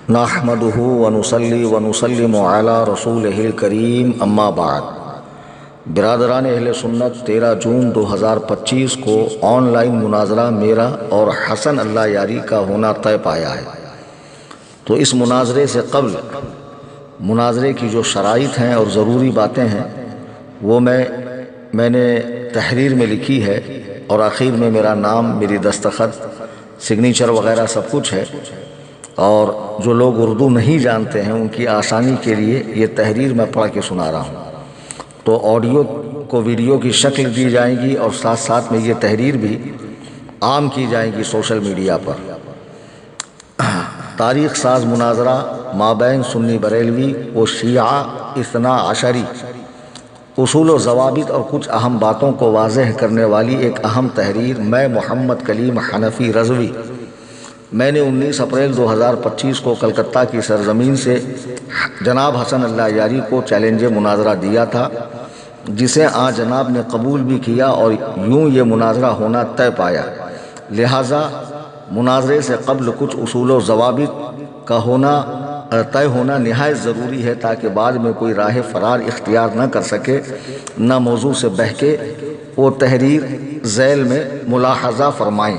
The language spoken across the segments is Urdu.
نحمدہ ونصلی ونسلم علی رسولہ الکریم اما بعد۔ برادران اہل سنت، 13 جون 2025 کو آن لائن مناظرہ میرا اور حسن اللہ یاری کا ہونا طے پایا ہے۔ تو اس مناظرے سے قبل مناظرے کی جو شرائط ہیں اور ضروری باتیں ہیں وہ میں نے تحریر میں لکھی ہے، اور آخر میں میرا نام، میری دستخط، سگنیچر وغیرہ سب کچھ ہے۔ اور جو لوگ اردو نہیں جانتے ہیں ان کی آسانی کے لیے یہ تحریر میں پڑھ کے سنا رہا ہوں۔ تو آڈیو کو ویڈیو کی شکل دی جائے گی اور ساتھ ساتھ میں یہ تحریر بھی عام کی جائے گی سوشل میڈیا پر۔ تاریخ ساز مناظرہ مابین سنی بریلوی و شیعہ اثنا عشری، اصول و ضوابط اور کچھ اہم باتوں کو واضح کرنے والی ایک اہم تحریر۔ میں محمد کلیم حنفی رضوی، میں نے 19 اپریل 2025 کو کلکتہ کی سرزمین سے جناب حسن اللہ یاری کو چیلنج مناظرہ دیا تھا، جسے آج جناب نے قبول بھی کیا اور یوں یہ مناظرہ ہونا طے پایا۔ لہٰذا مناظرے سے قبل کچھ اصول و ضوابط کا طے ہونا نہایت ضروری ہے، تاکہ بعد میں کوئی راہ فرار اختیار نہ کر سکے، نہ موضوع سے بہکے۔ وہ تحریر ذیل میں ملاحظہ فرمائیں۔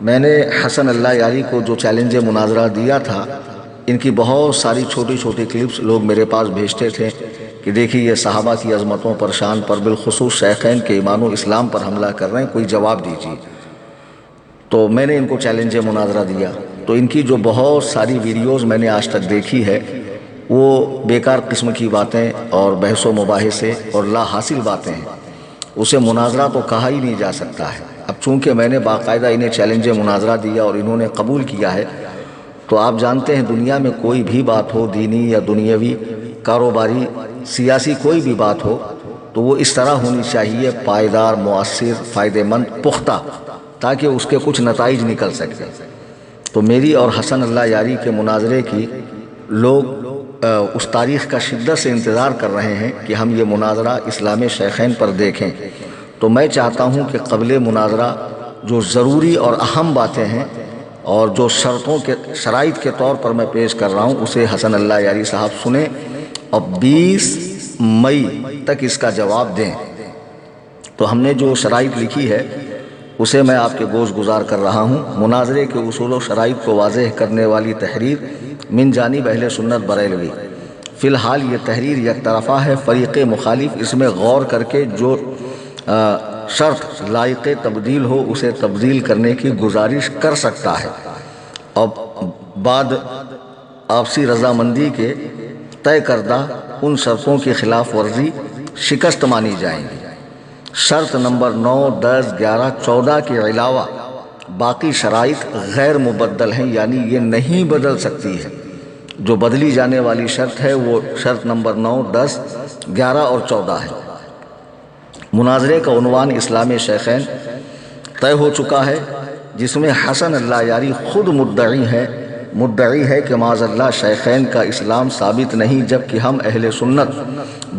میں نے حسن اللہ یاری کو جو چیلنج مناظرہ دیا تھا، ان کی بہت ساری چھوٹی چھوٹی کلپس لوگ میرے پاس بھیجتے تھے کہ دیکھیے یہ صحابہ کی عظمتوں پر، شان پر، بالخصوص شیخین کے ایمان و اسلام پر حملہ کر رہے ہیں، کوئی جواب دیجیے۔ تو میں نے ان کو چیلنج مناظرہ دیا، تو ان کی جو بہت ساری ویڈیوز میں نے آج تک دیکھی ہے وہ بیکار قسم کی باتیں اور بحث و مباحثے اور لا حاصل باتیں ہیں، اسے مناظرہ تو کہا ہی نہیں جا سکتا ہے۔ اب چونکہ میں نے باقاعدہ انہیں چیلنج مناظرہ دیا اور انہوں نے قبول کیا ہے، تو آپ جانتے ہیں دنیا میں کوئی بھی بات ہو، دینی یا دنیاوی، کاروباری، سیاسی، کوئی بھی بات ہو تو وہ اس طرح ہونی چاہیے، پائیدار، مؤثر، فائدہ مند، پختہ، تاکہ اس کے کچھ نتائج نکل سکے۔ تو میری اور حسن اللہ یاری کے مناظرے کی لوگ اس تاریخ کا شدت سے انتظار کر رہے ہیں کہ ہم یہ مناظرہ اسلام شیخین پر دیکھیں۔ تو میں چاہتا ہوں کہ قبل مناظرہ جو ضروری اور اہم باتیں ہیں اور جو شرائط کے طور پر میں پیش کر رہا ہوں، اسے حسن اللہ یاری صاحب سنیں اور 20 مئی تک اس کا جواب دیں۔ تو ہم نے جو شرائط لکھی ہے اسے میں آپ کے گوش گزار کر رہا ہوں۔ مناظرے کے اصول و شرائط کو واضح کرنے والی تحریر من جانب اہل سنت بریلوی۔ فی الحال یہ تحریر یک طرفہ ہے، فریق مخالف اس میں غور کر کے جو شرط لائق تبدیل ہو اسے تبدیل کرنے کی گزارش کر سکتا ہے، اور بعد آپسی رضامندی کے طے کردہ ان شرطوں کی خلاف ورزی شکست مانی جائیں گی۔ شرط نمبر 9، 10، 11، 14 کے علاوہ باقی شرائط غیر مبدل ہیں، یعنی یہ نہیں بدل سکتی ہے۔ جو بدلی جانے والی شرط ہے وہ شرط نمبر 9، 10، 11 اور 14 ہے۔ مناظرے کا عنوان اسلام شیخین طے ہو چکا ہے، جس میں حسن اللہ یاری خود مدعی ہے کہ معاذ اللہ شیخین کا اسلام ثابت نہیں، جبکہ ہم اہل سنت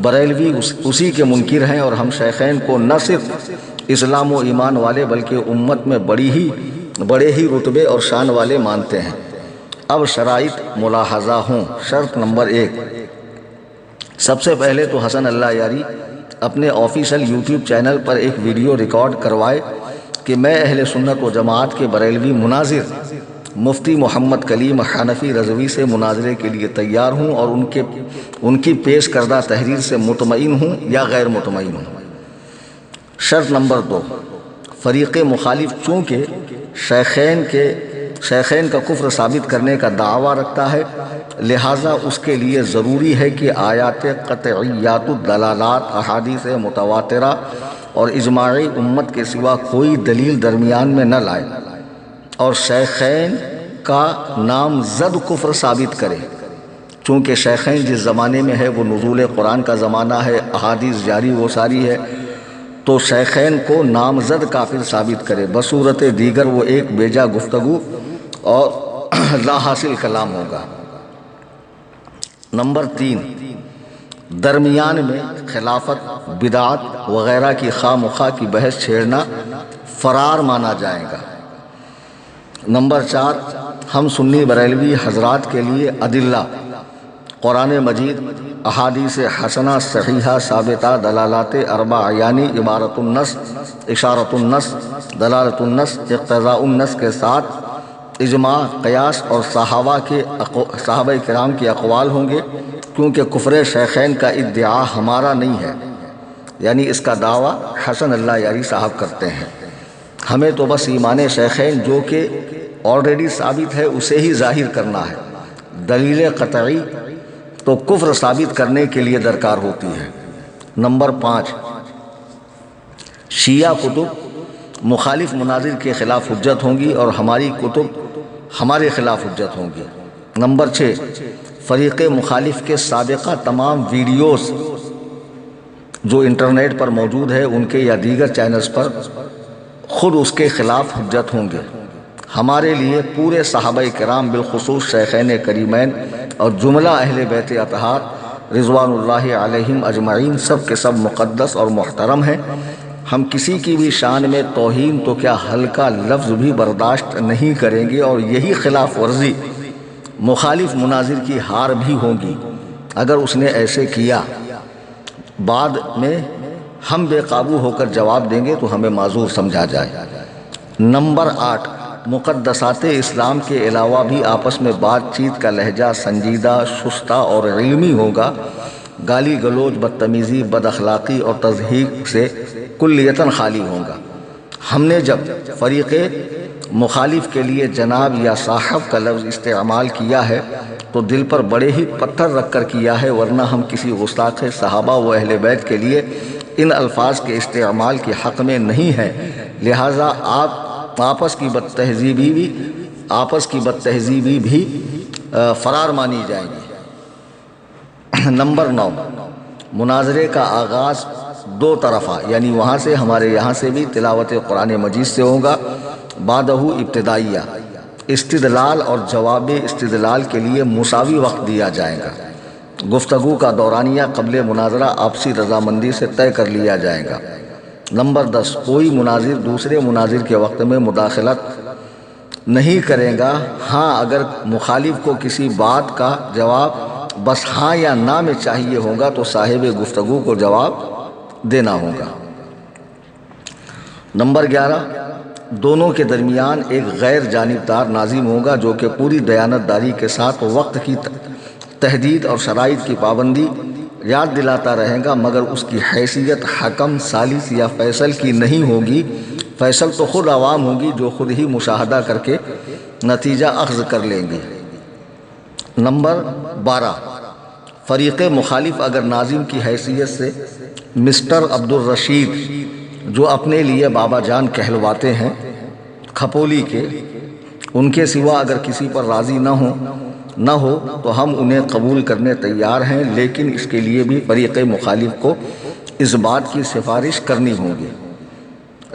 بریلوی اسی کے منکر ہیں، اور ہم شیخین کو نہ صرف اسلام و ایمان والے بلکہ امت میں بڑے ہی رتبے اور شان والے مانتے ہیں۔ اب شرائط ملاحظہ ہوں۔ شرط نمبر 1، سب سے پہلے تو حسن اللہ یاری اپنے آفیشل یوٹیوب چینل پر ایک ویڈیو ریکارڈ کروائے کہ میں اہل سنت و جماعت کے بریلوی مناظر مفتی محمد کلیم حنفی رضوی سے مناظرے کے لیے تیار ہوں، اور ان کی پیش کردہ تحریر سے مطمئن ہوں یا غیر مطمئن ہوں۔ شرط نمبر 2، فریق مخالف چونکہ شیخین کا کفر ثابت کرنے کا دعویٰ رکھتا ہے، لہٰذا اس کے لیے ضروری ہے کہ آیات قطعیات الدلالات، احادیث متواترہ اور اجماع امت کے سوا کوئی دلیل درمیان میں نہ لائے، اور شیخین کا نامزد کفر ثابت کرے۔ چونکہ شیخین جس زمانے میں ہے وہ نزول قرآن کا زمانہ ہے، احادیث جاری و ساری ہے، تو شیخین کو نامزد کافر ثابت کرے، بصورت دیگر وہ ایک بیجا گفتگو اور لا حاصل کلام ہوگا۔ نمبر 3، درمیان میں خلافت، بدعت وغیرہ کی خواہ مخواہ کی بحث چھیڑنا فرار مانا جائے گا۔ نمبر 4، ہم سنی بریلوی حضرات کے لیے ادلہ قرآن مجید، احادیث حسنہ صحیحہ ثابتہ، دلالات اربع یعنی عبارت النص، اشارت النص، دلالت النص، اقتضاء النص کے ساتھ اجماع، قیاس اور صحابہ کرام کے اقوال ہوں گے، کیونکہ کفر شیخین کا ادعا ہمارا نہیں ہے، یعنی اس کا دعویٰ حسن اللہ یاری صاحب کرتے ہیں۔ ہمیں تو بس ایمان شیخین جو کہ آلریڈی ثابت ہے اسے ہی ظاہر کرنا ہے، دلیل قطعی تو کفر ثابت کرنے کے لیے درکار ہوتی ہے۔ نمبر 5، شیعہ کتب مخالف مناظر کے خلاف حجت ہوں گی اور ہماری کتب ہمارے خلاف حجت ہوں گی۔ نمبر 6، فریق مخالف کے سابقہ تمام ویڈیوز جو انٹرنیٹ پر موجود ہے ان کے یا دیگر چینلز پر خود اس کے خلاف حجت ہوں گے۔ ہمارے لیے پورے صحابہ کرام بالخصوص شیخین کریمین اور جملہ اہل بیت اطہار رضوان اللہ علیہم اجمعین سب کے سب مقدس اور محترم ہیں۔ ہم کسی کی بھی شان میں توہین تو کیا ہلکا لفظ بھی برداشت نہیں کریں گے، اور یہی خلاف ورزی مخالف مناظر کی ہار بھی ہوگی اگر اس نے ایسے کیا۔ بعد میں ہم بے قابو ہو کر جواب دیں گے تو ہمیں معذور سمجھا جائے۔ نمبر 8، مقدسات اسلام کے علاوہ بھی آپس میں بات چیت کا لہجہ سنجیدہ، شستہ اور علمی ہوگا۔ گالی گلوچ، بدتمیزی، بد اخلاقی اور تضحیک سے کلیتاً خالی ہوگا۔ ہم نے جب فریق مخالف کے لیے جناب یا صاحب کا لفظ استعمال کیا ہے تو دل پر بڑے ہی پتھر رکھ کر کیا ہے، ورنہ ہم کسی گستاخ صحابہ و اہل بیت کے لیے ان الفاظ کے استعمال کے حق میں نہیں ہیں، لہٰذا آپس کی بدتہذیبی بھی فرار مانی جائیں گی۔ نمبر 9، مناظرے کا آغاز دو طرفہ یعنی وہاں سے ہمارے یہاں سے بھی تلاوت قرآن مجید سے ہوگا، بعدہ ابتدائیہ، استدلال اور جواب استدلال کے لیے مساوی وقت دیا جائے گا۔ گفتگو کا دورانیہ قبل مناظرہ آپسی رضامندی سے طے کر لیا جائے گا۔ نمبر 10، کوئی مناظر دوسرے مناظر کے وقت میں مداخلت نہیں کرے گا۔ ہاں، اگر مخالف کو کسی بات کا جواب بس ہاں یا نہ میں چاہیے ہوگا تو صاحب گفتگو کو جواب دینا ہوگا۔ نمبر 11، دونوں کے درمیان ایک غیر جانبدار ناظم ہوگا جو کہ پوری دیانتداری کے ساتھ وقت کی تحدید اور شرائط کی پابندی یاد دلاتا رہے گا، مگر اس کی حیثیت حکم، ثالث یا فیصل کی نہیں ہوگی۔ فیصل تو خود عوام ہوگی جو خود ہی مشاہدہ کر کے نتیجہ اخذ کر لیں گے۔ نمبر 12، فریق مخالف اگر ناظم کی حیثیت سے مسٹر عبدالرشید جو اپنے لیے بابا جان کہلواتے ہیں کھپولی کے، ان کے سوا اگر کسی پر راضی نہ ہو تو ہم انہیں قبول کرنے تیار ہیں، لیکن اس کے لیے بھی فریق مخالف کو اس بات کی سفارش کرنی ہوگی۔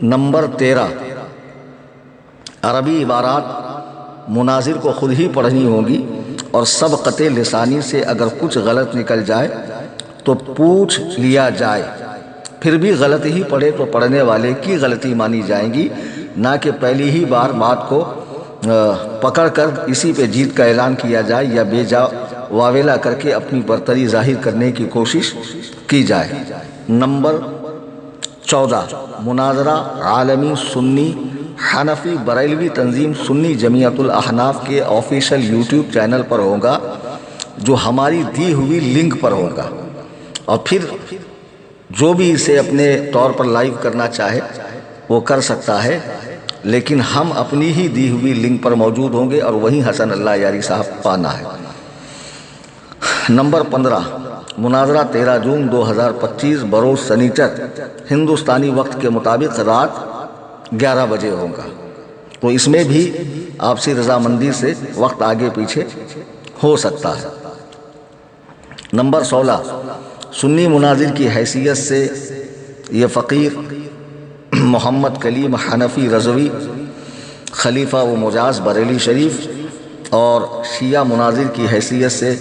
نمبر 13، عربی عبارات مناظر کو خود ہی پڑھنی ہوگی اور سبقت لسانی سے اگر کچھ غلط نکل جائے تو پوچھ لیا جائے، پھر بھی غلط ہی پڑھے تو پڑھنے والے کی غلطی مانی جائیں گی، نہ کہ پہلی ہی بار بات کو پکڑ کر اسی پہ جیت کا اعلان کیا جائے یا بے جا واویلا کر کے اپنی برتری ظاہر کرنے کی کوشش کی جائے۔ نمبر 14، مناظرہ عالمی سنی حنفی بریلوی تنظیم سنی جمعیت الاحناف کے آفیشیل یوٹیوب چینل پر ہوگا، جو ہماری دی ہوئی لنک پر ہوگا، اور پھر جو بھی اسے اپنے طور پر لائیو کرنا چاہے وہ کر سکتا ہے، لیکن ہم اپنی ہی دی ہوئی لنک پر موجود ہوں گے اور وہیں حسن اللہ یاری صاحب پانا ہے۔ نمبر 15، مناظرہ 13 جون 2025 بروز سنیچر ہندوستانی وقت کے مطابق رات 11 بجے ہوگا، تو اس میں بھی آپسی رضامندی سے وقت آگے پیچھے ہو سکتا ہے۔ نمبر 16، سنی مناظر کی حیثیت سے یہ فقیر محمد کلیم حنفی رضوی خلیفہ و مجاز بریلی شریف، اور شیعہ مناظر کی حیثیت سے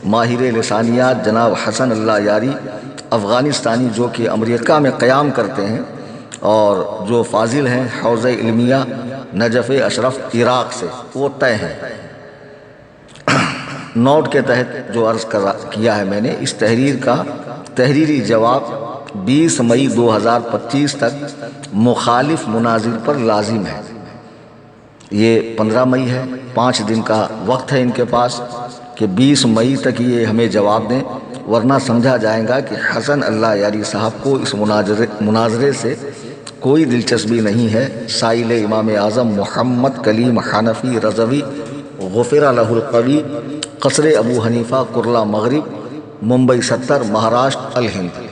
ماہر لسانیات جناب حسن اللہ یاری افغانستانی، جو کہ امریکہ میں قیام کرتے ہیں اور جو فاضل ہیں حوزہ علمیہ نجف اشرف عراق سے، وہ طے ہیں۔ نوٹ کے تحت جو عرض کیا ہے میں نے، اس تحریر کا تحریری جواب 20 مئی 2025 تک مخالف مناظر پر لازم ہے۔ یہ 15 مئی ہے، 5 دن کا وقت ہے ان کے پاس کہ 20 مئی تک یہ ہمیں جواب دیں، ورنہ سمجھا جائے گا کہ حسن اللہ یاری صاحب کو اس مناظرے سے کوئی دلچسپی نہیں ہے۔ سائل امام اعظم محمد کلیم حنفی رضوی غفر لہ القوی، قصر ابو حنیفہ، کرلا مغرب، ممبئی 70، مہاراشٹر، الہند۔